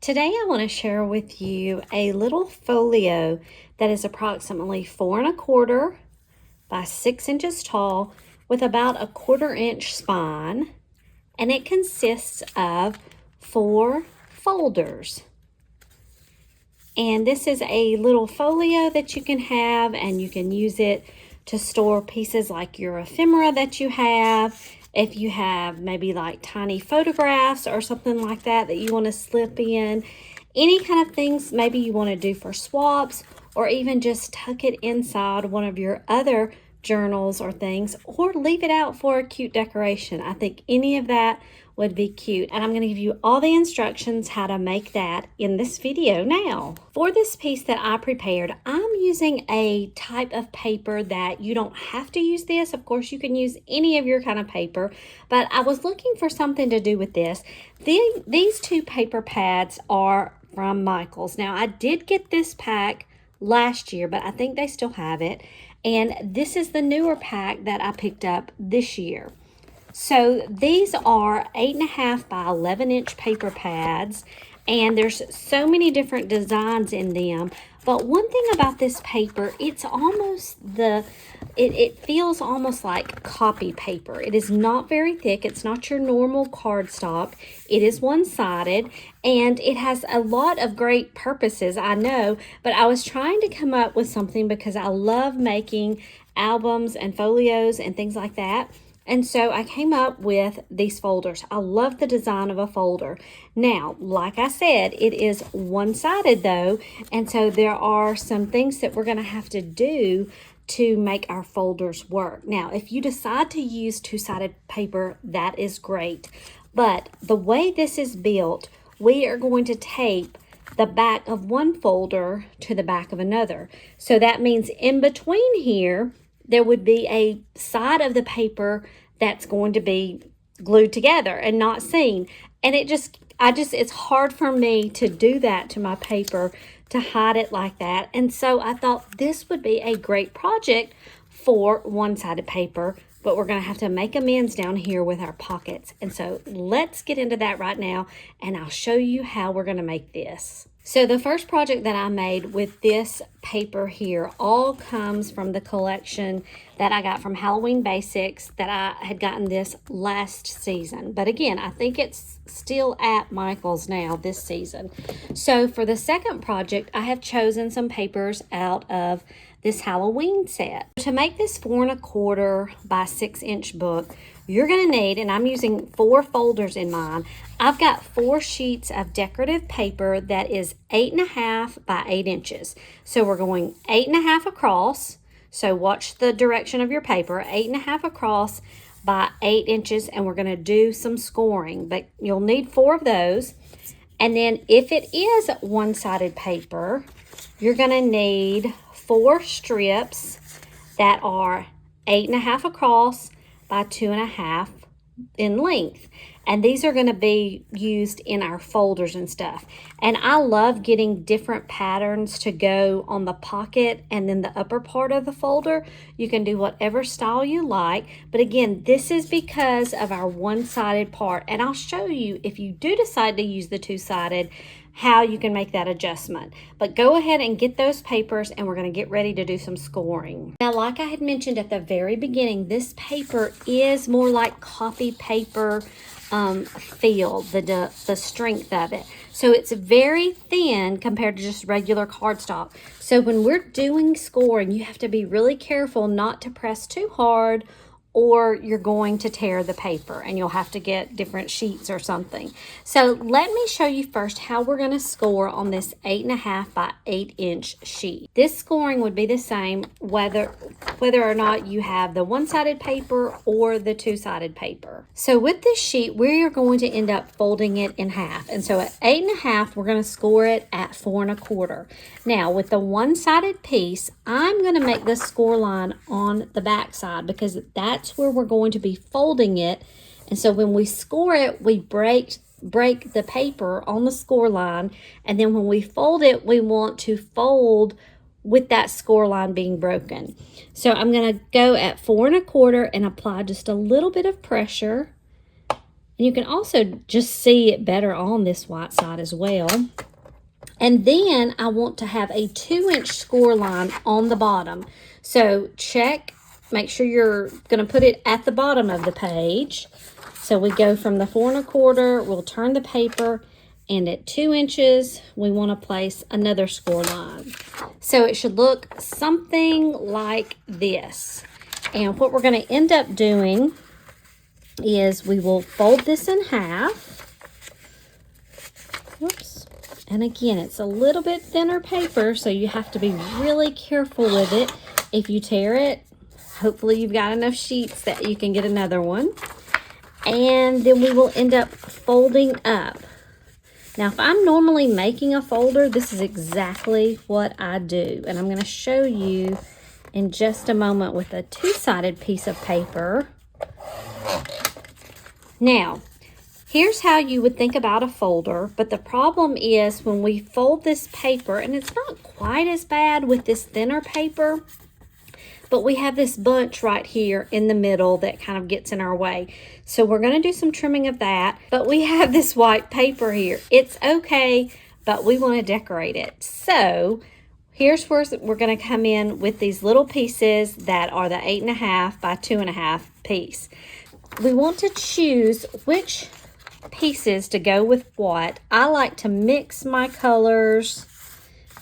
Today I want to share with you a little folio that is approximately 4¼ by 6 inches tall with about a 1/4 inch spine, and it consists of 4 folders. And this is a little folio that you can have, and you can use it to store pieces like your ephemera that you have. If you have maybe like tiny photographs or something like that you want to slip in, any kind of things maybe you want to do for swaps, or even just tuck it inside one of your other journals or things, or leave it out for a cute decoration. I think any of that would be cute, and I'm going to give you all the instructions how to make that in this video now. For this piece that I prepared, I'm using a type of paper that you don't have to use this. Of course, you can use any of your kind of paper, but I was looking for something to do with this. These 2 paper pads are from Michaels. Now, I did get this pack last year, but I think they still have it, and this is the newer pack that I picked up this year. So these are 8½ by 11 inch paper pads, and there's so many different designs in them. But one thing about this paper, it's almost it feels almost like copy paper. It is not very thick. It's not your normal cardstock. It is one-sided, and it has a lot of great purposes, I know, but I was trying to come up with something because I love making albums and folios and things like that. And so I came up with these folders. I love the design of a folder. Now, like I said, it is one-sided though, and so there are some things that we're going to have to do to make our folders work. Now, if you decide to use 2-sided paper, that is great. But the way this is built, we are going to tape the back of one folder to the back of another. So that means in between here, there would be a side of the paper that's going to be glued together and not seen. And it's hard for me to do that to my paper, to hide it like that. And so I thought this would be a great project for one-sided paper, but we're going to have to make amends down here with our pockets. And so let's get into that right now, and I'll show you how we're going to make this. So the first project that I made with this paper here all comes from the collection that I got from Halloween Basics, that I had gotten this last season. But again, I think it's still at Michael's now this season. So for the second project, I have chosen some papers out of this Halloween set. To make this 4¼ by 6 inch book, you're going to need, and I'm using 4 folders in mine, I've got 4 sheets of decorative paper that is 8½ by 8 inches. So we're going 8½ across. So watch the direction of your paper, 8½ across by 8 inches, and we're going to do some scoring, but you'll need 4 of those. And then if it is one-sided paper, you're going to need 4 strips that are 8½ across by 2½ in length. And these are going to be used in our folders and stuff. And I love getting different patterns to go on the pocket and then the upper part of the folder. You can do whatever style you like. But again, this is because of our one-sided part. And I'll show you, if you do decide to use the 2-sided, how you can make that adjustment. But go ahead and get those papers, and we're going to get ready to do some scoring. Now, like I had mentioned at the very beginning, this paper is more like copy paper feel, the strength of it. So it's very thin compared to just regular cardstock. So when we're doing scoring, you have to be really careful not to press too hard, or you're going to tear the paper and you'll have to get different sheets or something. So let me show you first how we're going to score on this 8½ by 8 inch sheet. This scoring would be the same whether or not you have the one-sided paper or the 2-sided paper. So with this sheet, we're going to end up folding it in half. And so at 8½, we're going to score it at 4¼ Now with the one-sided piece, I'm going to make the score line on the back side because that's where we're going to be folding it. And so when we score it, we break the paper on the score line, and then when we fold it, we want to fold with that score line being broken. So I'm going to go at 4¼ and apply just a little bit of pressure And you can also just see it better on this white side as well. And then I want to have a 2-inch score line on the bottom. So check, make sure you're going to put it at the bottom of the page. So we go from the 4 1/4, we'll turn the paper, and at 2 inches, we want to place another score line. So it should look something like this. And what we're going to end up doing is we will fold this in half. Whoops. And again, it's a little bit thinner paper, so you have to be really careful with it. If you tear it, hopefully you've got enough sheets that you can get another one. And then we will end up folding up. Now, if I'm normally making a folder, this is exactly what I do. And I'm going to show you in just a moment with a 2-sided piece of paper. Now, here's how you would think about a folder, but the problem is when we fold this paper, and it's not quite as bad with this thinner paper, but we have this bunch right here in the middle that kind of gets in our way. So we're going to do some trimming of that, but we have this white paper here. It's okay, but we want to decorate it. So here's where we're going to come in with these little pieces that are the 8 1/2 by 2 1/2 piece. We want to choose which pieces to go with what. I like to mix my colors,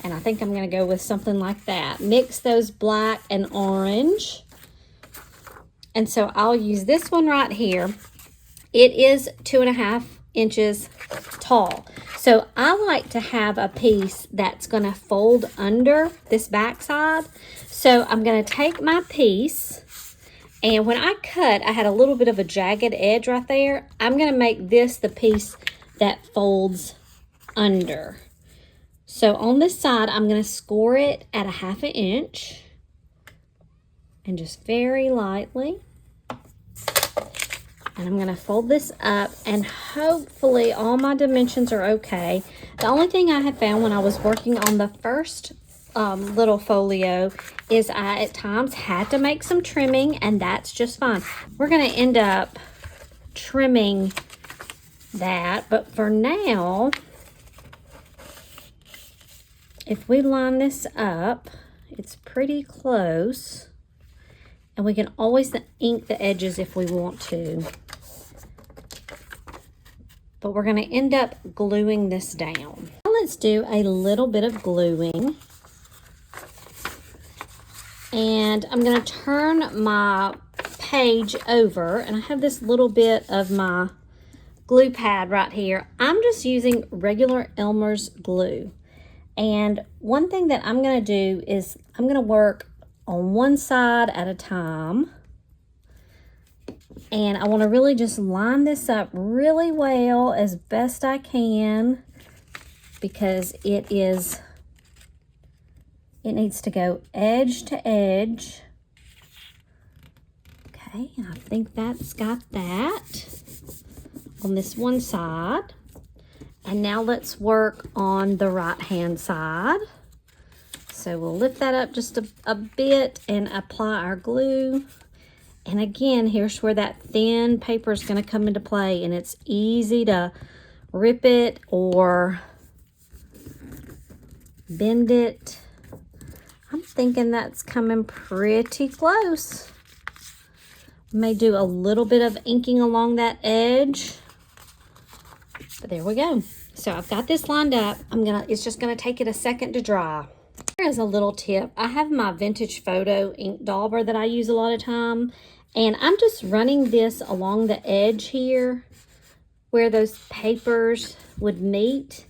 and I think I'm going to go with something like that. Mix those black and orange. And so I'll use this one right here. It is 2 1/2 inches tall. So I like to have a piece that's going to fold under this back side. So I'm going to take my piece, and when I cut, I had a little bit of a jagged edge right there. I'm going to make this the piece that folds under. So on this side, I'm going to score it at 1/2 inch, and just very lightly. And I'm going to fold this up, and hopefully all my dimensions are okay. The only thing I have found when I was working on the first little folio is I at times had to make some trimming, and that's just fine. We're going to end up trimming that, but for now, if we line this up, it's pretty close, and we can always ink the edges if we want to. But we're going to end up gluing this down. Now let's do a little bit of gluing. And I'm going to turn my page over, and I have this little bit of my glue pad right here. I'm just using regular Elmer's glue. And one thing that I'm going to do is I'm going to work on one side at a time. And I want to really just line this up really well as best I can, because it needs to go edge to edge. Okay, I think that's got that on this one side. And now let's work on the right-hand side. So we'll lift that up just a bit and apply our glue. And again, here's where that thin paper is going to come into play, and it's easy to rip it or bend it. I'm thinking that's coming pretty close. May do a little bit of inking along that edge, but there we go. So I've got this lined up. It's just gonna take it a second to dry. Here is a little tip. I have my vintage photo ink dauber that I use a lot of time, and I'm just running this along the edge here where those papers would meet,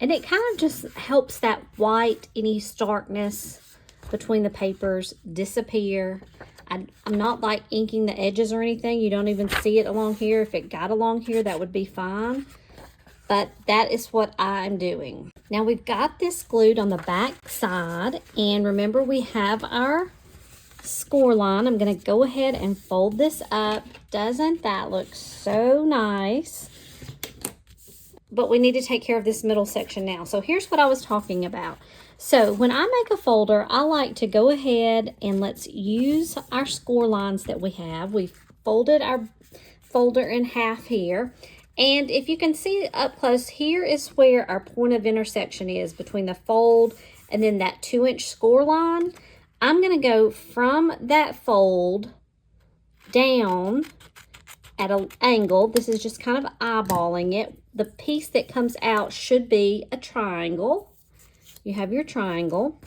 and it kind of just helps that white, any starkness between the papers disappear. I'm not like inking the edges or anything. You don't even see it along here. If it got along here, that would be fine. But that is what I'm doing. Now we've got this glued on the back side, and remember we have our score line. I'm going to go ahead and fold this up. Doesn't that look so nice? But we need to take care of this middle section now. So here's what I was talking about. So when I make a folder, I like to go ahead and let's use our score lines that we have. We've folded our folder in half here. And if you can see up close, here is where our point of intersection is between the fold and then that 2-inch score line. I'm going to go from that fold down at an angle. This is just kind of eyeballing it. The piece that comes out should be a triangle. You have your triangle.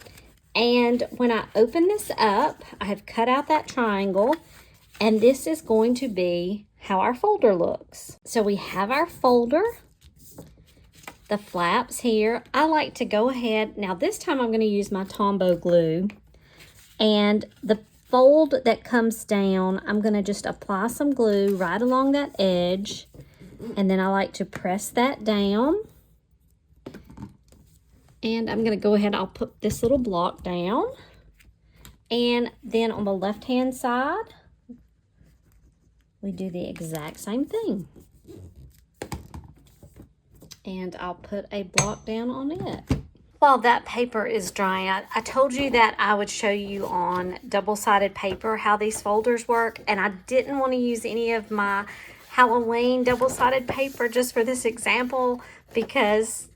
And when I open this up, I have cut out that triangle, and this is going to be how our folder looks. So we have our folder, the flaps here. I like to go ahead, now this time I'm going to use my Tombow glue, and the fold that comes down, I'm going to just apply some glue right along that edge, and then I like to press that down. And I'm going to go ahead, I'll put this little block down, and then on the left hand side we do the exact same thing. And I'll put a block down on it. While that paper is drying, I told you that I would show you on double-sided paper how these folders work, and I didn't want to use any of my Halloween double-sided paper just for this example because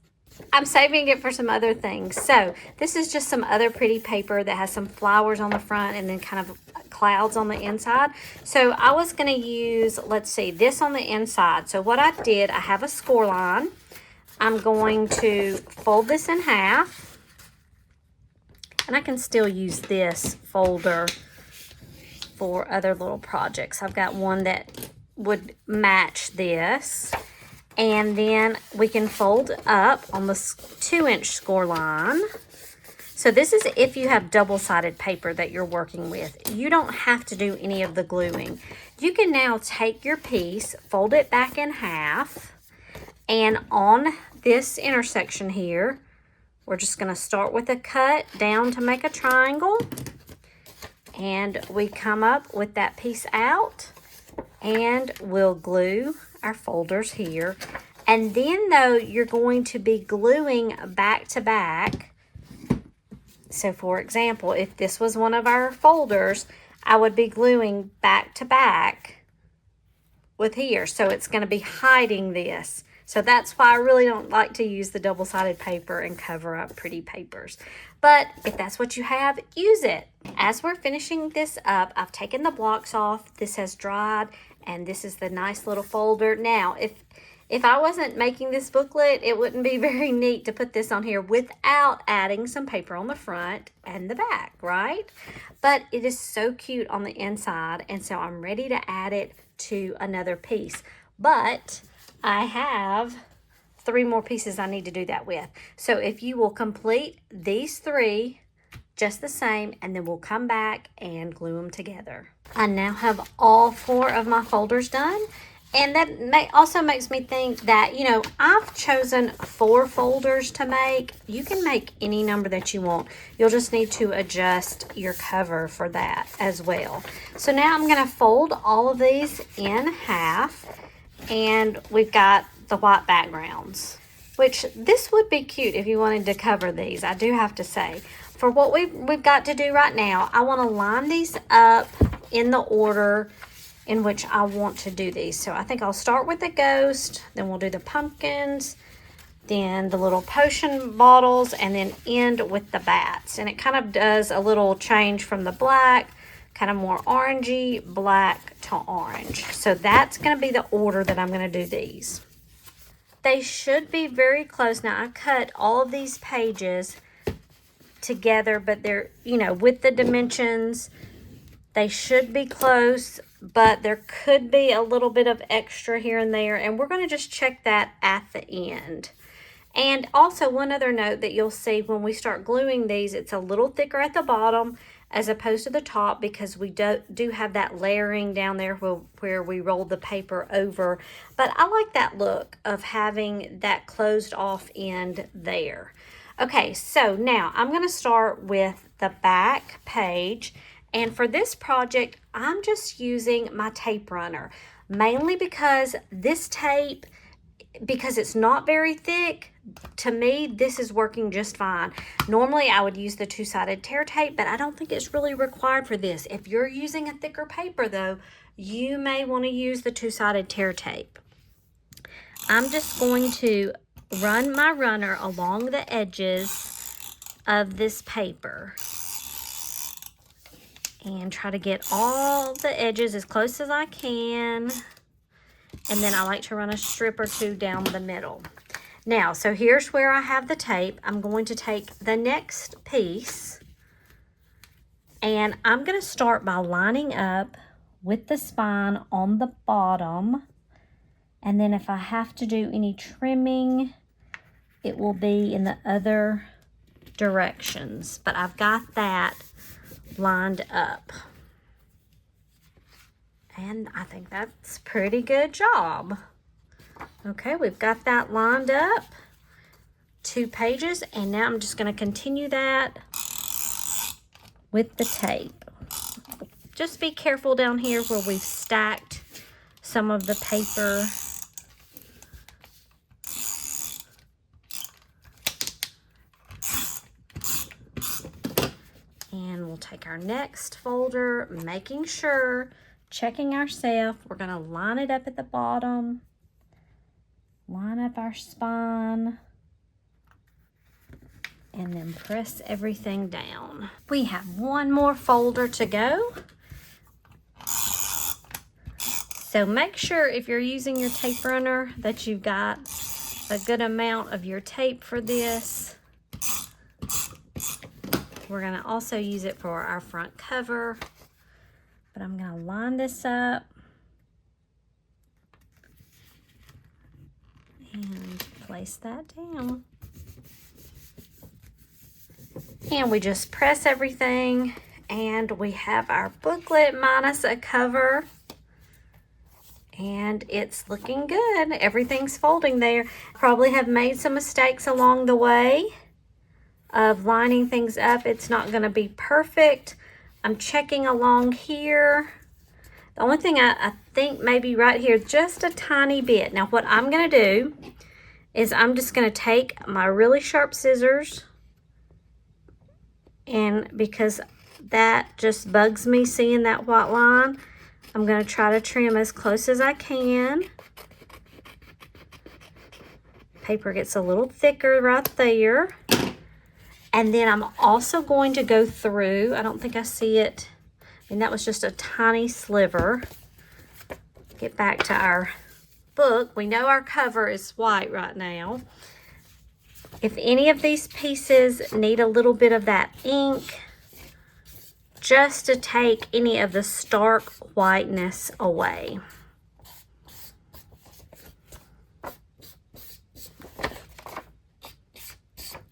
I'm saving it for some other things. So this is just some other pretty paper that has some flowers on the front and then kind of clouds on the inside. So I was going to use, let's see, this on the inside. So what I did, I have a score line. I'm going to fold this in half, and I can still use this folder for other little projects. I've got one that would match this, and then we can fold up on the 2-inch score line. So this is if you have double-sided paper that you're working with. You don't have to do any of the gluing. You can now take your piece, fold it back in half, and on this intersection here, we're just going to start with a cut down to make a triangle, and we come up with that piece out, and we'll glue our folders here. And then though, you're going to be gluing back to back. So for example, if this was one of our folders, I would be gluing back to back with here. So it's going to be hiding this. So that's why I really don't like to use the double-sided paper and cover up pretty papers. But if that's what you have, use it. As we're finishing this up, I've taken the blocks off. This has dried, and this is the nice little folder. Now, if I wasn't making this booklet, it wouldn't be very neat to put this on here without adding some paper on the front and the back, right? But it is so cute on the inside, and so I'm ready to add it to another piece. But I have 3 more pieces I need to do that with. So if you will complete these 3 just the same, and then we'll come back and glue them together. I now have all 4 of my folders done, and that also makes me think that, you know, I've chosen 4 folders to make. You can make any number that you want. You'll just need to adjust your cover for that as well. So now I'm going to fold all of these in half, and we've got the white backgrounds, which this would be cute if you wanted to cover these, I do have to say. For what we've got to do right now, I want to line these up in the order in which I want to do these. So I think I'll start with the ghost, then we'll do the pumpkins, then the little potion bottles, and then end with the bats. And it kind of does a little change from the black, kind of more orangey, black to orange. So that's going to be the order that I'm going to do these. They should be very close. Now I cut all of these pages together, but they're, you know, with the dimensions, they should be close, but there could be a little bit of extra here and there, and we're going to just check that at the end. And also one other note that you'll see when we start gluing these, it's a little thicker at the bottom as opposed to the top, because we do have that layering down there where we roll the paper over. But I like that look of having that closed off end there. Okay, so now I'm going to start with the back page. And for this project, I'm just using my tape runner, mainly because this tape, because it's not very thick, to me, this is working just fine. Normally, I would use the two-sided tear tape, but I don't think it's really required for this. If you're using a thicker paper, though, you may want to use the two-sided tear tape. I'm just going to run my runner along the edges of this paper and try to get all the edges as close as I can. And then I like to run a strip or two down the middle. Now, so here's where I have the tape. I'm going to take the next piece and I'm going to start by lining up with the spine on the bottom. And then if I have to do any trimming, it will be in the other directions. But I've got that lined up. And I think that's a pretty good job. Okay, we've got that lined up, 2 pages, and now I'm just going to continue that with the tape. Just be careful down here where we've stacked some of the paper. And we'll take our next folder, making sure, checking ourselves, we're going to line it up at the bottom. Line up our spine and then press everything down. We have one more folder to go. So make sure if you're using your tape runner that you've got a good amount of your tape for this. We're going to also use it for our front cover, but I'm going to line this up. And place that down. And we just press everything and we have our booklet minus a cover. And it's looking good. Everything's folding there. Probably have made some mistakes along the way of lining things up. It's not going to be perfect. I'm checking along here. The only thing I think maybe right here, just a tiny bit. Now what I'm going to do is I'm just going to take my really sharp scissors, and because that just bugs me seeing that white line, I'm going to try to trim as close as I can. Paper gets a little thicker right there. And then I'm also going to go through, I don't think I see it. And that was just a tiny sliver. Get back to our book. We know our cover is white right now. If any of these pieces need a little bit of that ink, just to take any of the stark whiteness away.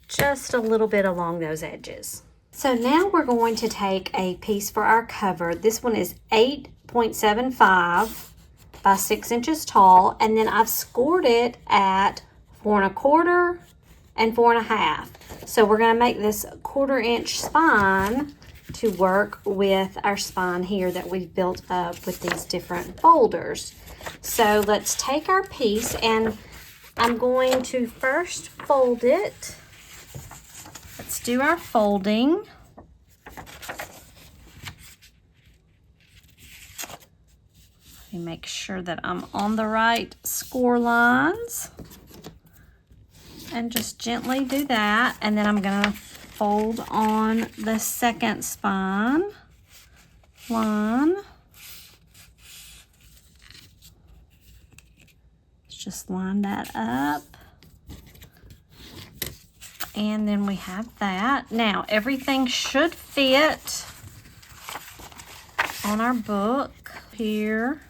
Just a little bit along those edges. So now we're going to take a piece for our cover. This one is 8.75 by 6 inches tall, and then I've scored it at 4 1/4 and 4 1/2. So we're going to make this 1/4 inch spine to work with our spine here that we've built up with these different folders. So let's take our piece, and I'm going to first fold it. Let's do our folding. Let me make sure that I'm on the right score lines. And just gently do that. And then I'm going to fold on the second spine line. Let's just line that up. And then we have that. Now, everything should fit on our book here,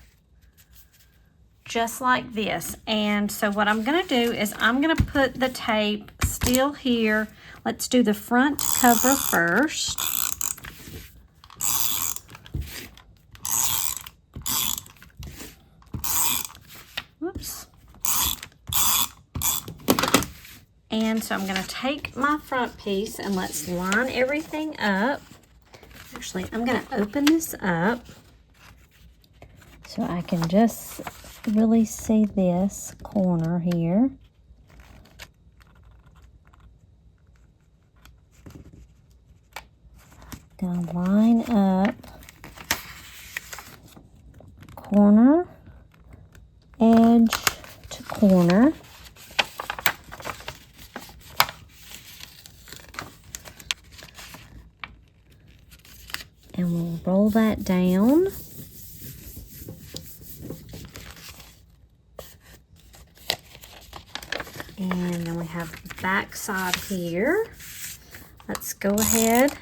just like this. And so what I'm going to do is I'm going to put the tape still here. Let's do the front cover first. Whoops. And so I'm going to take my front piece and let's line everything up. Actually, I'm going to open this up so I can just really see this corner here. Gonna line up corner, edge to corner. And we'll roll that down. And then we have the back side here. Let's go ahead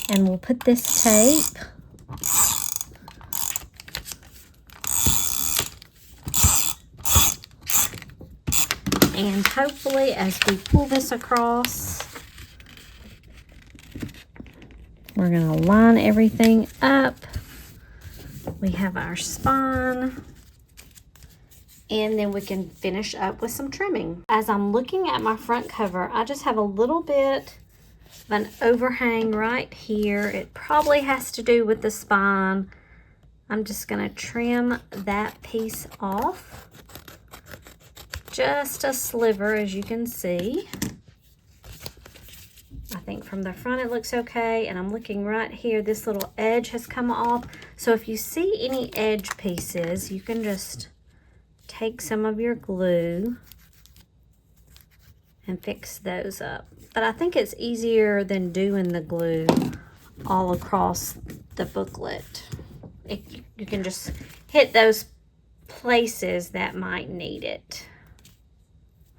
and we'll put this tape and hopefully as we pull this across, we're going to line everything up. We have our spine, and then we can finish up with some trimming. As I'm looking at my front cover, I just have a little bit of an overhang right here. It probably has to do with the spine. I'm just going to trim that piece off. Just a sliver, as you can see. I think from the front it looks okay, and I'm looking right here, this little edge has come off. So if you see any edge pieces, you can just take some of your glue and fix those up. But I think it's easier than doing the glue all across the booklet. You can just hit those places that might need it.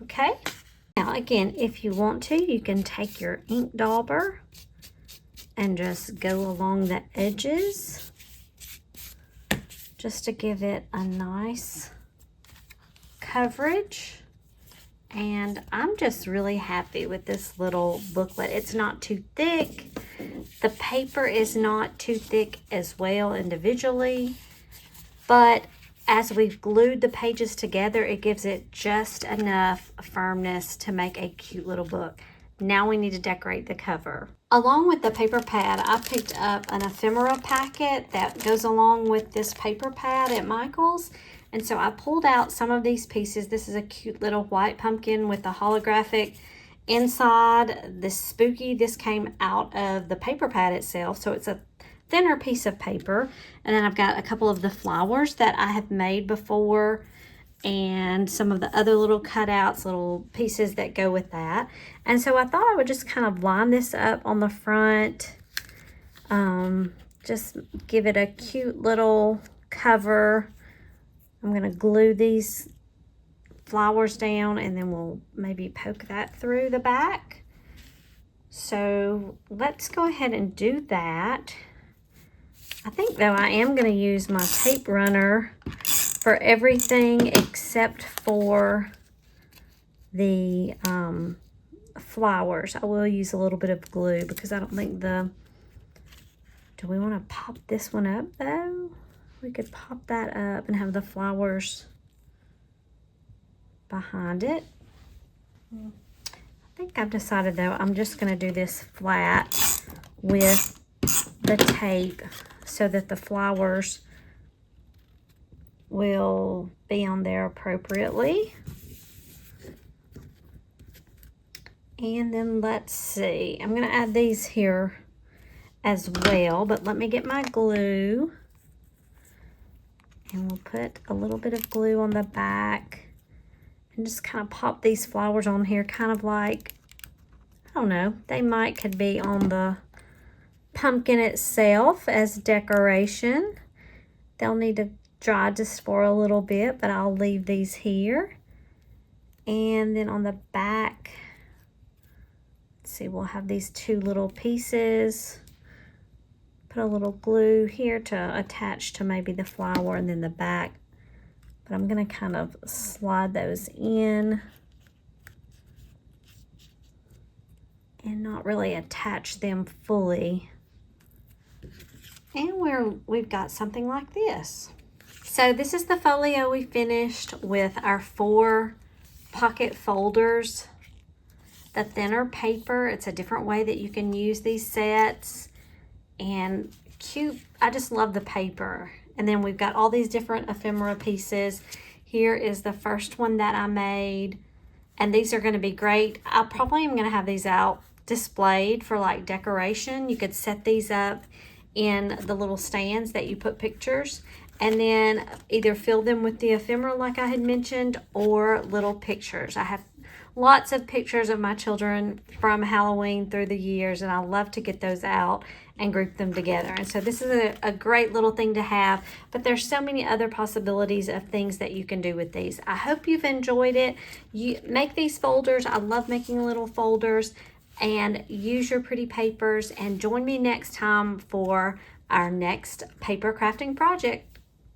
Okay? Now again, if you want to, you can take your ink dauber and just go along the edges just to give it a nice coverage. And I'm just really happy with this little booklet. It's not too thick. The paper is not too thick as well individually, but as we've glued the pages together, it gives it just enough firmness to make a cute little book. Now we need to decorate the cover. Along with the paper pad, I picked up an ephemera packet that goes along with this paper pad at Michael's. And so I pulled out some of these pieces. This is a cute little white pumpkin with a holographic inside. This spooky, this came out of the paper pad itself. So it's a thinner piece of paper. And then I've got a couple of the flowers that I have made before and some of the other little cutouts, little pieces that go with that. And so I thought I would just kind of line this up on the front. Just give it a cute little cover. I'm going to glue these flowers down and then we'll maybe poke that through the back. So let's go ahead and do that. I think though I am going to use my tape runner for everything except for the flowers. I will use a little bit of glue because I don't think do we want to pop this one up though? We could pop that up and have the flowers behind it. I think I've decided though I'm just going to do this flat with the tape so that the flowers will be on there appropriately. And then let's see, I'm going to add these here as well, but let me get my glue. And we'll put a little bit of glue on the back and just kind of pop these flowers on here, kind of like, I don't know, could be on the pumpkin itself as decoration. They'll need to dry just for a little bit, but I'll leave these here. And then on the back, let's see, we'll have these two little pieces. Put a little glue here to attach to maybe the flower and then the back. But I'm going to kind of slide those in and not really attach them fully. And we've got something like this. So this is the folio we finished with our 4 pocket folders. The thinner paper, it's a different way that you can use these sets. And cute, I just love the paper. And then we've got all these different ephemera pieces. Here is the first one that I made. And these are going to be great. I probably am going to have these out displayed for like decoration. You could set these up in the little stands that you put pictures, and then either fill them with the ephemera like I had mentioned, or little pictures. I have lots of pictures of my children from Halloween through the years, and I love to get those out and group them together. And so this is a great little thing to have, but there's so many other possibilities of things that you can do with these. I hope you've enjoyed it. You make these folders. I love making little folders, and use your pretty papers, and join me next time for our next paper crafting project.